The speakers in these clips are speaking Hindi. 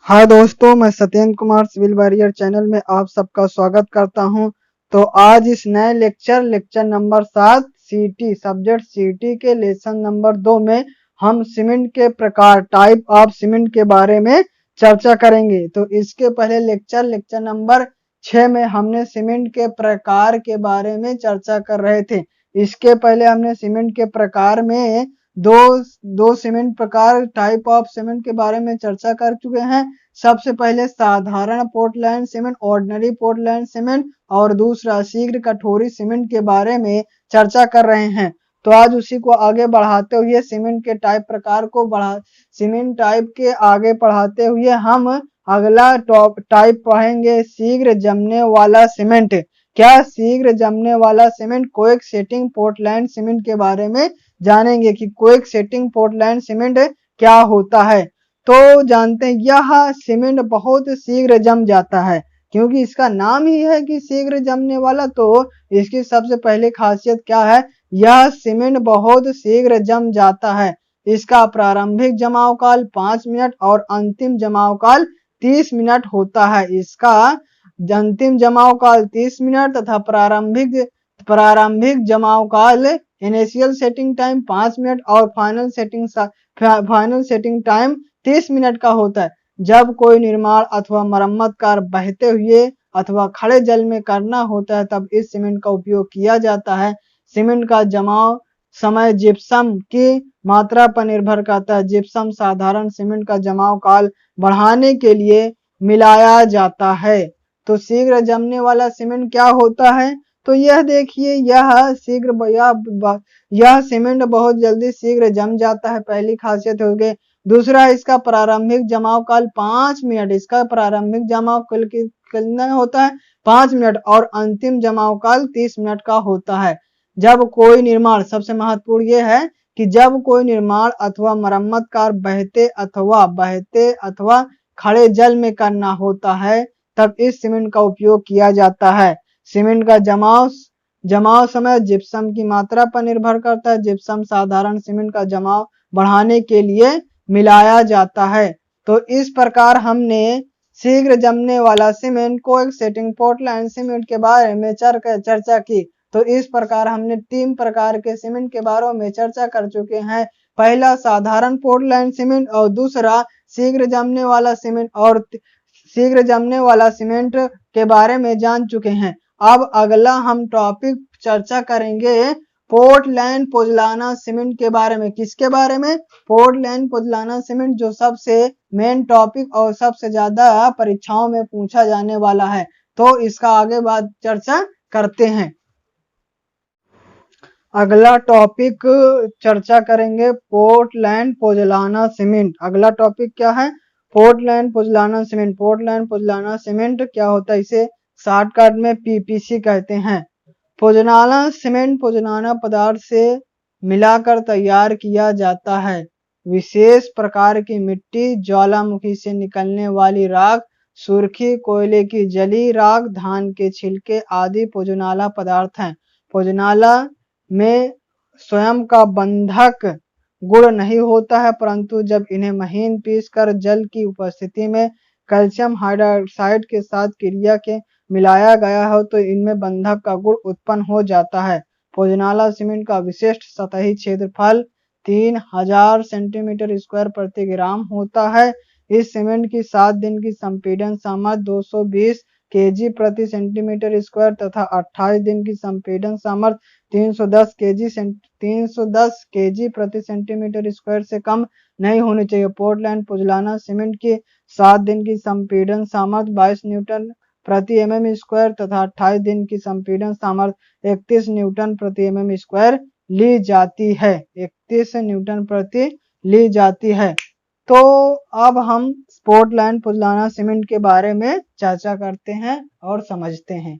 हाय दोस्तों, मैं Satyendra Kumar civil warrior channel में आप सबका स्वागत करता हूं। तो आज इस नए लेक्चर नंबर 7 सीटी सब्जेक्ट सीटी के लेसन नंबर 2 में हम सीमेंट के प्रकार टाइप ऑफ सीमेंट के बारे में चर्चा करेंगे। तो इसके पहले लेक्चर नंबर 6 में हमने सीमेंट के प्रकार के बारे में चर्चा कर रहे थे। इसके पहले हमने सीमेंट के प्रकार में दो सीमेंट प्रकार टाइप ऑफ सीमेंट के बारे में चर्चा कर चुके हैं। सबसे पहले साधारण Portland cement, ordinary Portland cement, और दूसरा शीघ्र कठोरी सीमेंट के बारे में चर्चा कर रहे हैं। तो आज उसी को आगे बढ़ाते हुए सीमेंट के टाइप प्रकार को सीमेंट टाइप के आगे बढ़ाते हुए हम अगला टाइप पढ़ेंगे, शीघ्र जमने वाला सीमेंट। क्या शीघ्र जमने वाला cement quick setting Portland cement के बारे में जानेंगे कि क्विक सेटिंग पोर्टलैंड सीमेंट क्या होता है। तो जानते हैं यह सीमेंट बहुत शीघ्र जम जाता है, क्योंकि इसका नाम ही है कि शीघ्र जमने वाला। तो इसकी सबसे पहले खासियत क्या है, यह सीमेंट बहुत शीघ्र जम जाता है। इसका प्रारंभिक जमाव काल 5 मिनट और अंतिम जमाव काल 30 मिनट होता है। इसका अंतिम जमाव काल 30 मिनट तथा प्रारंभिक जमाव काल इनिशियल सेटिंग टाइम 5 मिनट और फाइनल सेटिंग टाइम 30 मिनट का होता है। जब कोई निर्माण अथवा मरम्मत कार्य बहते हुए अथवा खड़े जल में करना होता है, तब इस सीमेंट का उपयोग किया जाता है। सीमेंट का जमाव समय जिप्सम की मात्रा पर निर्भर करता है। जिप्सम साधारण सीमेंट का जमाव काल बढ़ाने के लिए मिलाया जाता है। तो शीघ्र जमने वाला सीमेंट क्या होता है, तो यह देखिए, यह सीमेंट बहुत जल्दी शीघ्र जम जाता है, पहली खासियत हो गई। दूसरा, इसका प्रारंभिक जमाव काल 5 मिनट, इसका प्रारंभिक जमाव काल कितना होता है 5 मिनट, और अंतिम जमाव काल 30 मिनट का होता है। जब कोई निर्माण, सबसे महत्वपूर्ण यह है कि जब कोई निर्माण अथवा मरम्मत कार्य बहते अथवा खड़े जल में करना होता है, तब इस सीमेंट का उपयोग किया जाता है। सीमेंट का जमाव समय जिप्सम की मात्रा पर निर्भर करता है। जिप्सम साधारण सीमेंट का जमाव बढ़ाने के लिए मिलाया जाता है। तो इस प्रकार हमने शीघ्र जमने वाला सीमेंट को एक सेटिंग पोर्टलैंड सीमेंट के बारे में चर्चा की। तो इस प्रकार हमने 3 प्रकार के सीमेंट के बारे में चर्चा कर चुके हैं। पहला साधारण पोर्टलैंड सीमेंट, और दूसरा शीघ्र जमने वाला सीमेंट, और शीघ्र जमने वाला सीमेंट के बारे में जान चुके हैं। अब अगला हम टॉपिक चर्चा करेंगे पोर्टलैंड पोज़लाना सीमेंट के बारे में। किसके बारे में, पोर्टलैंड पोज़लाना सीमेंट, जो सबसे मेन टॉपिक और सबसे ज्यादा परीक्षाओं में पूछा जाने वाला है। तो इसका आगे बाद चर्चा करते हैं। अगला टॉपिक चर्चा करेंगे पोर्टलैंड पोज़लाना सीमेंट। अगला टॉपिक क्या है, पोर्टलैंड पोज़लाना सीमेंट। पोर्टलैंड पोज़लाना सीमेंट क्या होता है, इसे शॉर्टकट में पीपीसी कहते हैं। पोज़लाना सीमेंट पोज़लाना पदार्थ से मिलाकर तैयार किया जाता है। विशेष प्रकार की मिट्टी, ज्वालामुखी से निकलने वाली राख, सुर्खी, कोयले की जली राख, धान के छिलके आदि पोज़लाना पदार्थ हैं। पोज़लाना में स्वयं का बंधक गुण नहीं होता है, परंतु जब इन्हें महीन पीसकर जल की उपस्थिति में कैल्शियम हाइड्रोक्साइड के साथ क्रिया के मिलाया गया हो, तो इनमें बंधक का गुण उत्पन्न हो जाता है। पोज़लाना सीमेंट का विशिष्ट सतही क्षेत्रफल 3000 सेंटीमीटर स्क्वायर प्रति ग्राम होता है। इस सीमेंट की 7 दिन की संपीड़न सामर्थ्य 220 केजी प्रति सेंटीमीटर स्क्वायर तथा 28 दिन की संपीड़न सामर्थ्य 310 केजी प्रति सेंटीमीटर स्क्वायर से कम नहीं होनी चाहिए। पोर्टलैंड पोज़लाना सीमेंट की 7 दिन की संपीड़न सामर्थ्य 22 न्यूटन प्रति एमएम स्क्वायर तथा 28 दिन की संपीड़न सामर्थ्य 31 न्यूटन प्रति एमएम स्क्वायर ली जाती है। 31 न्यूटन प्रति ली जाती है। तो अब हम पोर्टलैंड पोज़लाना सीमेंट के बारे में चर्चा करते हैं और समझते हैं।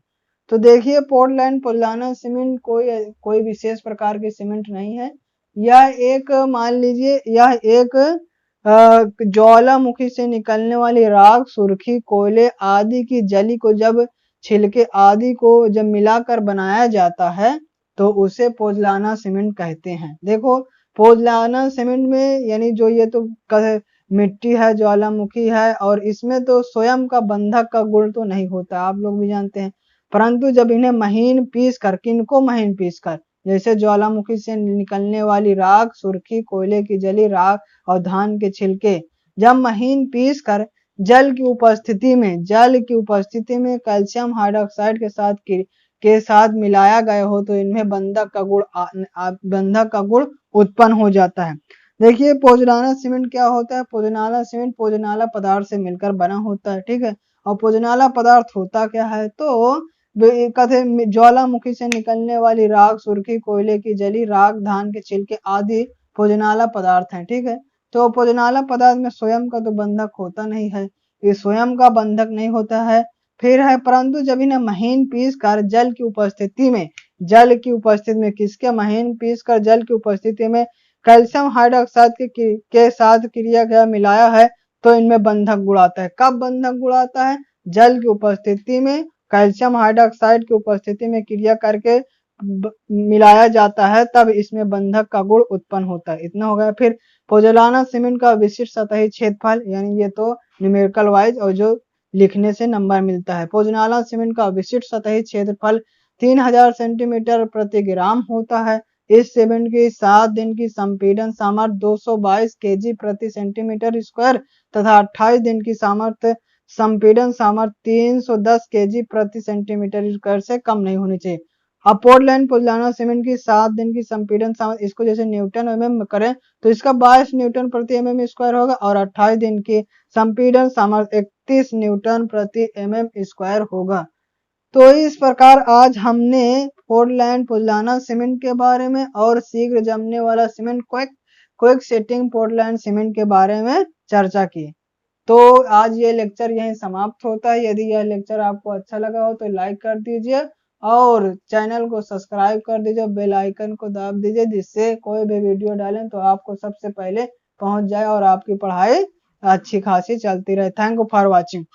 तो देखिए, पोर्टलैंड पोज़लाना सीमेंट कोई विशेष प्रकार की सीमेंट नहीं है। यह एक, मान लीजिए, यह एक ज्वालामुखी से निकलने वाली राख, सुर्खी, कोयले आदि की जली को जब छिलके आदि को जब मिलाकर बनाया जाता है, तो उसे पोज़लाना सीमेंट कहते हैं। देखो, पोज़लाना सीमेंट में यानी जो ये तो मिट्टी है, ज्वालामुखी है और इसमें तो स्वयं का बंधक का गुण तो नहीं होता, आप लोग भी जानते हैं। परंतु जब इन्हें महीन पीस कर, किनको महीन पीस कर, जैसे ज्वालामुखी से निकलने वाली राख, सुर्खी, कोयले की जली राख और धान के छिलके, जब महीन पीस कर जल की उपस्थिति में कैल्शियम हाइड्रोक्साइड के साथ मिलाया गया हो तो इनमें बंधक का गुण उत्पन्न हो जाता है। देखिए पोजनाला सीमेंट क्या होता है, पोजनाला सीमेंट पोजनाला पदार्थ से मिलकर बना होता है, ठीक है। और पोजनाला पदार्थ होता क्या है, तो कहते ज्वालामुखी से निकलने वाली राख, सुर्खी, कोयले की जली राख, धान के छिलके आदि भोजनाला पदार्थ हैं, ठीक है। तो भोजनाला पदार्थ में स्वयं का तो बंधक होता नहीं है, ये स्वयं का बंधक नहीं होता है। फिर है परंतु जब इन्हें महीन पीस कर जल की उपस्थिति में किसके महीन पीस कर जल की उपस्थिति में कैल्शियम हाइड्रोक्साइड के साथ क्रिया किया मिलाया है तो इनमें बंधक गुण आता है। कब बंधक गुण आता है, जल की उपस्थिति में कैल्शियम हाइड्रोक्साइड की उपस्थिति में क्रिया करके मिलाया जाता है, तब इसमें बंधक का गुण उत्पन्न होता है। इतना हो गया। फिर पोजलाना सीमेंट का विशिष्ट सतही क्षेत्रफल, यानी ये तो न्यूमेरिकल वाइज और जो लिखने से नंबर मिलता है। पोजनाला सीमेंट का विशिष्ट सतही क्षेत्रफल 3000 सेंटीमीटर प्रति ग्राम होता है। इस सीमेंट की 7 दिन की संपीड़न सामर्थ्य 222 केजी प्रति सेंटीमीटर स्क्वायर तथा 28 दिन की संपीड़न सामर्थ्य 310 केजी प्रति सेंटीमीटर स्क्वायर से कम नहीं होनी चाहिए। अब पोर्टलैंड पोजलाना सीमेंट की 7 दिन की संपीड़न सामर्थ्य, इसको जैसे न्यूटन एमएम करें तो इसका 22 न्यूटन प्रति एमएम स्क्वायर होगा और 28 दिन की संपीड़न सामर्थ्य 31 न्यूटन प्रति एमएम स्क्वायर होगा। तो इस प्रकार आज हमने पोर्टलैंड पोजलाना सीमेंट के बारे में और शीघ्र जमने वाला cement quick setting Portland cement के बारे में चर्चा की। तो आज ये लेक्चर यहीं समाप्त होता है। यदि यह लेक्चर आपको अच्छा लगा हो तो लाइक कर दीजिए और चैनल को सब्सक्राइब कर दीजिए, बेल आइकन को दाब दीजिए, जिससे कोई भी वीडियो डालें तो आपको सबसे पहले पहुंच जाए और आपकी पढ़ाई अच्छी खासी चलती रहे। Thank you for watching.